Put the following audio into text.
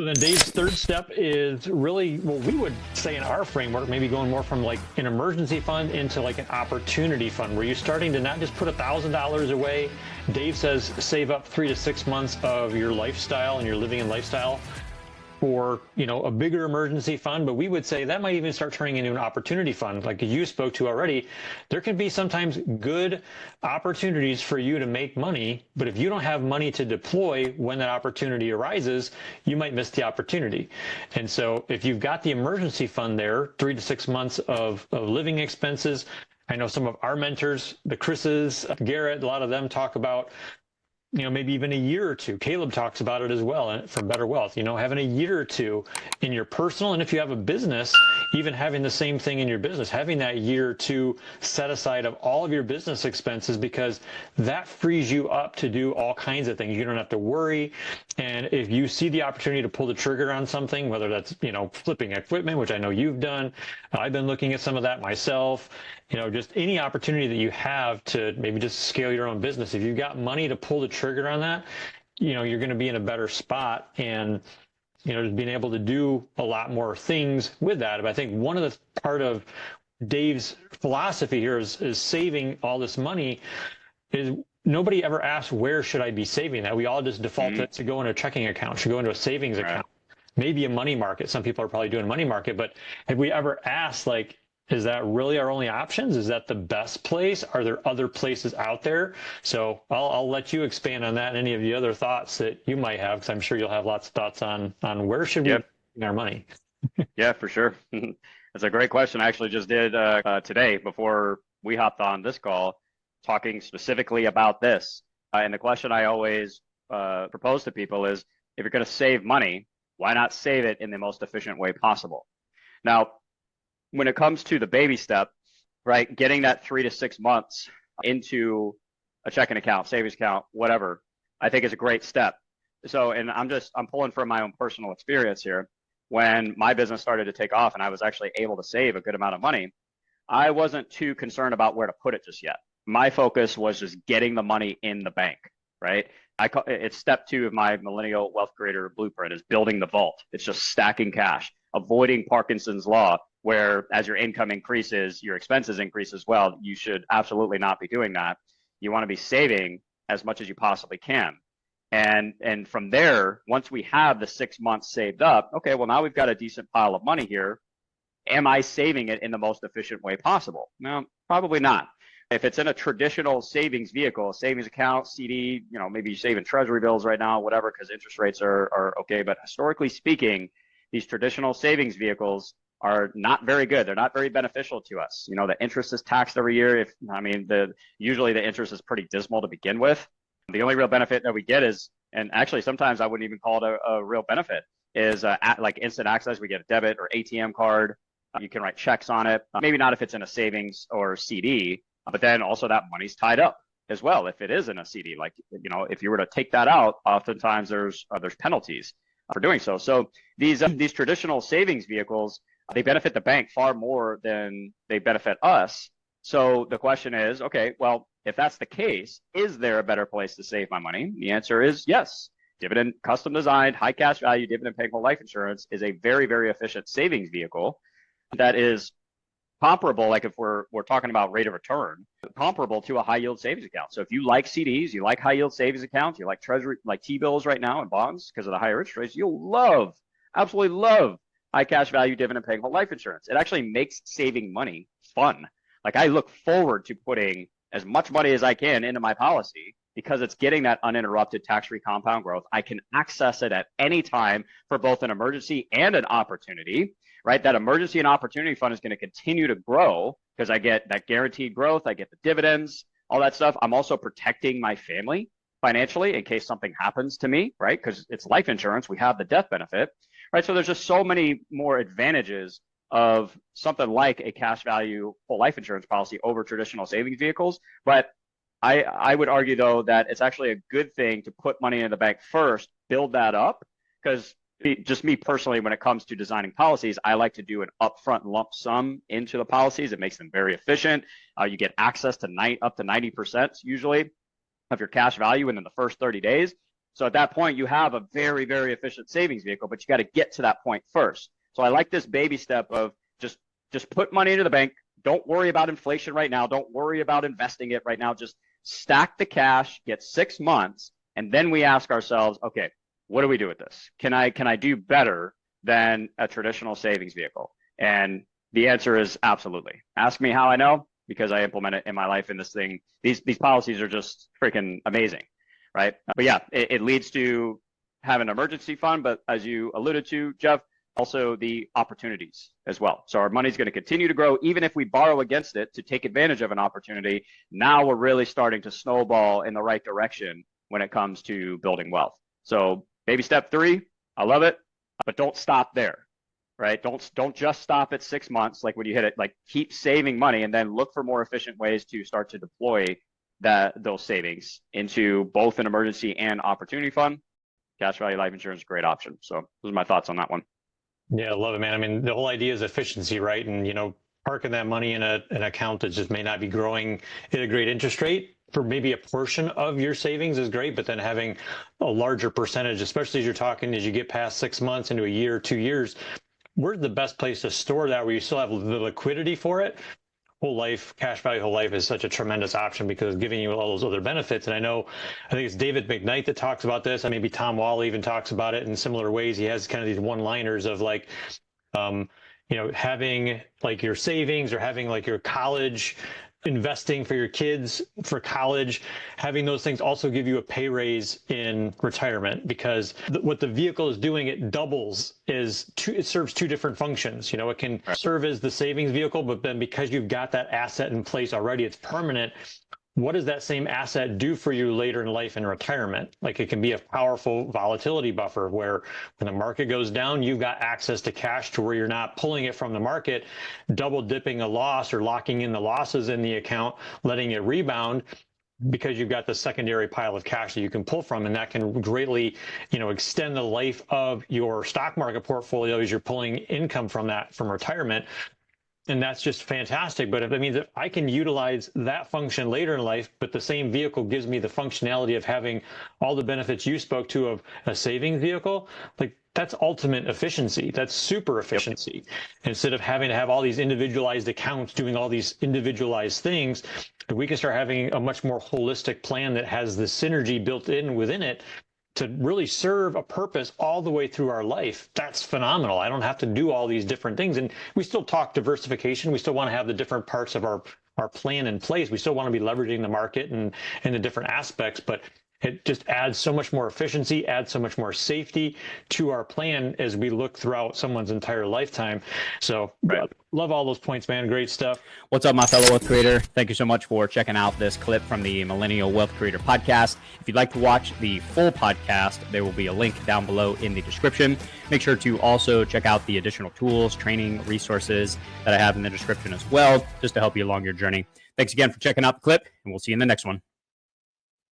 So then Dave's third step is really what we would say in our framework, maybe going more from like an emergency fund into like an opportunity fund, where you're starting to not just put $1,000 away. Dave says save up 3 to 6 months of your lifestyle and your living and lifestyle for, a bigger emergency fund. But we would say that might even start turning into an opportunity fund. Like you spoke to already, there can be sometimes good opportunities for you to make money, but if you don't have money to deploy when that opportunity arises, you might miss the opportunity. And so if you've got the emergency fund there, 3 to 6 months of living expenses, I know some of our mentors, the Chris's, Garrett, a lot of them talk about maybe even a year or two. Caleb talks about it as well from Better Wealth, having a year or two in your personal. And if you have a business, even having the same thing in your business, having that year or two set aside of all of your business expenses, because that frees you up to do all kinds of things. You don't have to worry. And if you see the opportunity to pull the trigger on something, whether that's, flipping equipment, which I know you've done, I've been looking at some of that myself, just any opportunity that you have to maybe just scale your own business. If you've got money to pull the trigger on that, you're going to be in a better spot, and, just being able to do a lot more things with that. But I think one of the part of Dave's philosophy here is saving all this money is nobody ever asks, where should I be saving that? We all just default to go into a checking account, should go into a savings account, maybe a money market. Some people are probably doing money market, but have we ever asked, like, is that really our only options? Is that the best place? Are there other places out there? So I'll let you expand on that and any of the other thoughts that you might have, because I'm sure you'll have lots of thoughts on where should we spend our money. Yeah, for sure. That's a great question. I actually just did today before we hopped on this call, talking specifically about this. And the question I always propose to people is, if you're going to save money, why not save it in the most efficient way possible? Now, when it comes to the baby step, right, getting that 3 to 6 months into a checking account, savings account, whatever, I think is a great step. So, and I'm pulling from my own personal experience here. When my business started to take off and I was actually able to save a good amount of money, I wasn't too concerned about where to put it just yet. My focus was just getting the money in the bank, right? It's step 2 of my Millennial Wealth Creator blueprint, is building the vault. It's just stacking cash, avoiding Parkinson's law, where as your income increases, your expenses increase as well. You should absolutely not be doing that. You want to be saving as much as you possibly can. And from there, once we have the 6 months saved up, okay, well, now we've got a decent pile of money here. Am I saving it in the most efficient way possible? No, probably not. If it's in a traditional savings vehicle, savings account, CD, maybe you're saving treasury bills right now, whatever, because interest rates are okay. But historically speaking, these traditional savings vehicles are not very good. They're not very beneficial to us. The interest is taxed every year. Usually the interest is pretty dismal to begin with. The only real benefit that we get is, and actually sometimes I wouldn't even call it a real benefit, is like instant access. We get a debit or ATM card. You can write checks on it. Maybe not if it's in a savings or CD, but then also that money's tied up as well if it is in a CD. Like, if you were to take that out, oftentimes there's penalties for doing so. So these traditional savings vehicles, they benefit the bank far more than they benefit us. So the question is, okay, well, if that's the case, is there a better place to save my money? The answer is yes. Dividend, custom designed, high cash value, dividend paying whole life insurance is a very, very efficient savings vehicle that is comparable, like if we're talking about rate of return, comparable to a high yield savings account. So if you like CDs, you like high yield savings accounts, you like treasury, like T-bills right now and bonds because of the higher interest rates, you'll absolutely love high cash value dividend paying whole life insurance. It actually makes saving money fun. Like, I look forward to putting as much money as I can into my policy because it's getting that uninterrupted tax-free compound growth. I can access it at any time for both an emergency and an opportunity, right? That emergency and opportunity fund is going to continue to grow because I get that guaranteed growth. I get the dividends, all that stuff. I'm also protecting my family financially in case something happens to me, right? Because it's life insurance. We have the death benefit. Right, so there's just so many more advantages of something like a cash value whole life insurance policy over traditional savings vehicles. But I would argue, though, that it's actually a good thing to put money in the bank first, build that up, because just me personally, when it comes to designing policies, I like to do an upfront lump sum into the policies. It makes them very efficient. You get access to up to 90% usually of your cash value within the first 30 days. So at that point, you have a very, very efficient savings vehicle, but you got to get to that point first. So I like this baby step of just put money into the bank. Don't worry about inflation right now. Don't worry about investing it right now. Just stack the cash, get 6 months, and then we ask ourselves, okay, what do we do with this? Can I do better than a traditional savings vehicle? And the answer is absolutely. Ask me how I know, because I implement it in my life. In this thing, these policies are just freaking amazing, right? But yeah, it leads to have an emergency fund, but as you alluded to, Jeff, also the opportunities as well. So our money's going to continue to grow, even if we borrow against it to take advantage of an opportunity. Now we're really starting to snowball in the right direction when it comes to building wealth. So baby step 3, I love it, but don't stop there, right? Don't just stop at 6 months. Like when you hit it, like keep saving money and then look for more efficient ways to start to deploy those savings into both an emergency and opportunity fund. Cash value life insurance is a great option. So those are my thoughts on that one. Yeah, I love it, man. I mean, the whole idea is efficiency, right? And, parking that money in an account that just may not be growing at a great interest rate for maybe a portion of your savings is great, but then having a larger percentage, especially as you're talking, as you get past 6 months into a year, 2 years, where's the best place to store that where you still have the liquidity for it? Whole life, cash value whole life is such a tremendous option because it's giving you all those other benefits. And I think it's David McKnight that talks about this. And maybe Tom Wall even talks about it in similar ways. He has kind of these one-liners of like, having like your savings or having like your college investing for your kids for college, having those things also give you a pay raise in retirement, because what the vehicle is doing, it doubles it serves 2 different functions. It can serve as the savings vehicle, but then because you've got that asset in place already, it's permanent. What does that same asset do for you later in life in retirement? Like it can be a powerful volatility buffer where when the market goes down, you've got access to cash to where you're not pulling it from the market, double dipping a loss or locking in the losses in the account, letting it rebound, because you've got the secondary pile of cash that you can pull from. And that can greatly, extend the life of your stock market portfolio as you're pulling income from retirement. And that's just fantastic. But if it means that I can utilize that function later in life, but the same vehicle gives me the functionality of having all the benefits you spoke to of a savings vehicle, like that's ultimate efficiency. That's super efficiency. Yep. Instead of having to have all these individualized accounts doing all these individualized things, we can start having a much more holistic plan that has the synergy built in within it to really serve a purpose all the way through our life. That's phenomenal. I don't have to do all these different things. And we still talk diversification. We still want to have the different parts of our plan in place. We still want to be leveraging the market and the different aspects, but it just adds so much more efficiency, adds so much more safety to our plan as we look throughout someone's entire lifetime. So love all those points, man. Great stuff. What's up, my fellow wealth creator? Thank you so much for checking out this clip from the Millennial Wealth Creator podcast. If you'd like to watch the full podcast, there will be a link down below in the description. Make sure to also check out the additional tools, training, resources that I have in the description as well, just to help you along your journey. Thanks again for checking out the clip, and we'll see you in the next one.